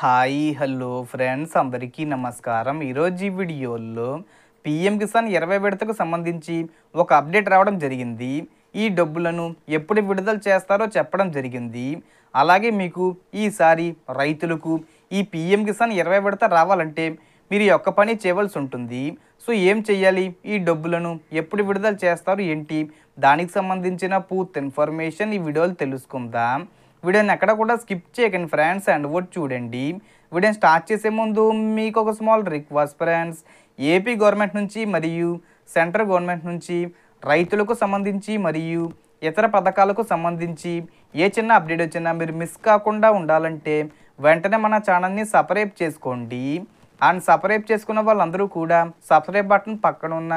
Hi hello friends అందరికీ నమస్కారం. ఈరోజు ఈ వీడియోలో పీఎం కిసాన్ 20 విడతకు సంబంధించి ఒక అప్డేట్ రావడం జరిగింది. ఈ డబ్బులను ఎప్పుడు విడుదల చేస్తారో చెప్పడం జరిగింది. అలాగే మీకు ఈసారి రైతులకు ఈ పీఎం కిసాన్ 20 విడత రావాలంటే మీరు ఒక్క పని చేయవలసి ఉంటుంది. సో ఏం చేయాలి, ఈ డబ్బులను ఎప్పుడు విడుదల చేస్తారు ఏంటి, దానికి సంబంధించిన పూర్తి ఇన్ఫర్మేషన్ ఈ వీడియోలో తెలుసుకుందాం. వీడియోని ఎక్కడ కూడా స్కిప్ చేయకండి ఫ్రెండ్స్, అండ్ వర్డ్ చూడండి. వీడియోని స్టార్ట్ చేసే ముందు మీకు ఒక small request friends, AP government నుంచి మరియు సెంట్రల్ గవర్నమెంట్ నుంచి రైతులకు సంబంధించి మరియు ఇతర పథకాలకు సంబంధించి ఏ చిన్న అప్డేట్ వచ్చినా మీరు మిస్ కాకుండా ఉండాలంటే వెంటనే మన ఛానల్ని సబ్స్క్రైబ్ చేసుకోండి. అండ్ సబ్స్క్రైబ్ చేసుకున్న వాళ్ళందరూ కూడా సబ్స్క్రైబ్ బటన్ పక్కన ఉన్న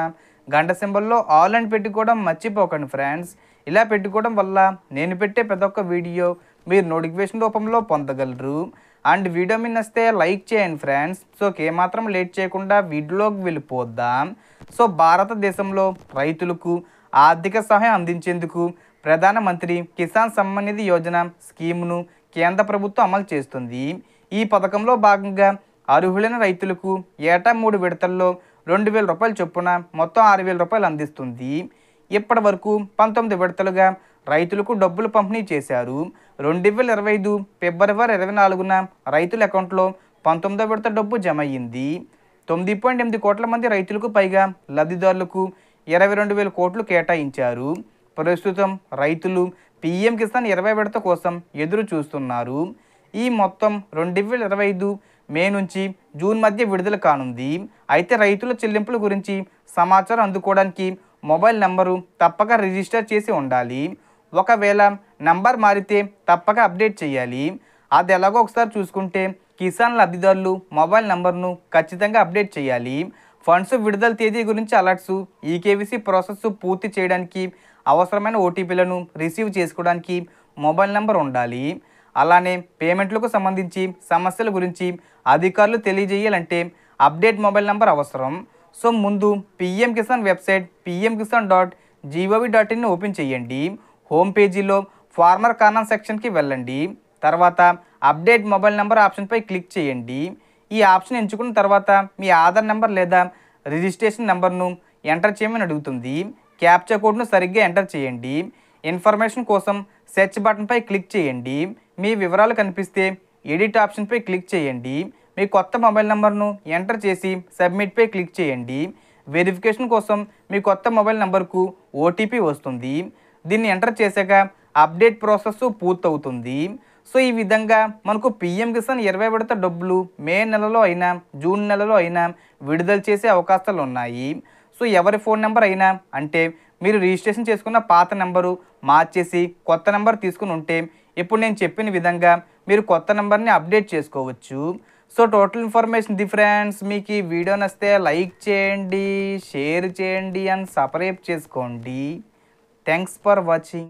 గంట సింబల్లో ఆల్ అని పెట్టుకోవడం మర్చిపోకండి ఫ్రెండ్స్. ఇలా పెట్టుకోవడం వల్ల నేను పెట్టే ప్రతి ఒక్క వీడియో మీరు నోటిఫికేషన్ రూపంలో పొందగలరు. అండ్ వీడియో మీద నచ్చితే లైక్ చేయండి ఫ్రెండ్స్. సో ఏమాత్రం లేట్ చేయకుండా వీడియోలోకి వెళ్ళిపోద్దాం. సో భారతదేశంలో రైతులకు ఆర్థిక సహాయం అందించేందుకు ప్రధానమంత్రి కిసాన్ సమ్మాన్ నిధి యోజన స్కీమ్ను కేంద్ర ప్రభుత్వం అమలు చేస్తుంది. ఈ పథకంలో భాగంగా అర్హులైన రైతులకు ఏటా 3 విడతల్లో 2,000 రూపాయల చొప్పున మొత్తం 6,000 రూపాయలు అందిస్తుంది. ఇప్పటి వరకు 19 విడతలుగా రైతులకు డబ్బులు పంపిణీ చేశారు. 2025 ఫిబ్రవరి 24న రైతుల అకౌంట్లో 19వ విడత డబ్బు జమ అయ్యింది. 9.8 కోట్ల మంది రైతులకు పైగా లబ్ధిదారులకు 22,000 కోట్లు కేటాయించారు. ప్రస్తుతం రైతులు పీఎం కిసాన్ 20 విడత కోసం ఎదురు చూస్తున్నారు. ఈ మొత్తం 2025 మే నుంచి జూన్ మధ్య విడుదల కానుంది. అయితే రైతుల చెల్లింపుల గురించి సమాచారం అందుకోవడానికి మొబైల్ నంబరు తప్పక రిజిస్టర్ చేసి ఉండాలి. ఒకవేళ నంబర్ మారితే తప్పక అప్డేట్ చేయాలి. అది ఎలాగో ఒకసారి చూసుకుంటే కిసాన్ లబ్ధిదారులు మొబైల్ నంబర్ను ఖచ్చితంగా అప్డేట్ చేయాలి. ఫండ్స్ విడుదల తేదీ గురించి అలర్ట్స్, ఈకేవీసీ ప్రాసెస్ పూర్తి చేయడానికి అవసరమైన ఓటీపీలను రిసీవ్ చేసుకోవడానికి మొబైల్ నంబర్ ఉండాలి. అలానే పేమెంట్లకు సంబంధించి సమస్యల గురించి అధికారులు తెలియజేయాలంటే అప్డేట్ మొబైల్ నంబర్ అవసరం. సో ముందు PM Kisan website pmkisan.gov.in open చేయండి. హోమ్ పేజీలో ఫార్మర్ కార్నర్ సెక్షన్కి వెళ్ళండి. తర్వాత అప్డేట్ మొబైల్ నెంబర్ ఆప్షన్పై క్లిక్ చేయండి. ఈ ఆప్షన్ ఎంచుకున్న తర్వాత మీ ఆధార్ నెంబర్ లేదా రిజిస్ట్రేషన్ నెంబర్ను ఎంటర్ చేయమని అడుగుతుంది. క్యాప్చా కోడ్ను సరిగ్గా ఎంటర్ చేయండి. ఇన్ఫర్మేషన్ కోసం సెర్చ్ బటన్పై క్లిక్ చేయండి. మీ వివరాలు కనిపిస్తే ఎడిట్ ఆప్షన్పై క్లిక్ చేయండి. మీ కొత్త మొబైల్ నెంబర్ను ఎంటర్ చేసి సబ్మిట్పై క్లిక్ చేయండి. వెరిఫికేషన్ కోసం మీ కొత్త మొబైల్ నెంబర్కు ఓటీపీ వస్తుంది. దీన్ని ఎంటర్ చేశాక అప్డేట్ ప్రాసెస్ పూర్తవుతుంది. సో ఈ విధంగా మనకు పీఎం కిసాన్ 20 విడత డబ్బులు మే నెలలో అయినా జూన్ నెలలో అయినా విడుదల చేసే అవకాశాలు ఉన్నాయి. సో ఎవరి ఫోన్ నెంబర్ అయినా, అంటే మీరు రిజిస్ట్రేషన్ చేసుకున్న పాత నెంబరు మార్చేసి కొత్త నెంబర్ తీసుకుని ఉంటే ఇప్పుడు నేను చెప్పిన విధంగా మీరు కొత్త నెంబర్ని అప్డేట్ చేసుకోవచ్చు. So total information the friends. మీకు ఈ వీడియో నచ్చితే లైక్ చేయండి, షేర్ చేయండి అండ్ సబ్స్క్రైబ్ చేసుకోండి. Thanks for watching.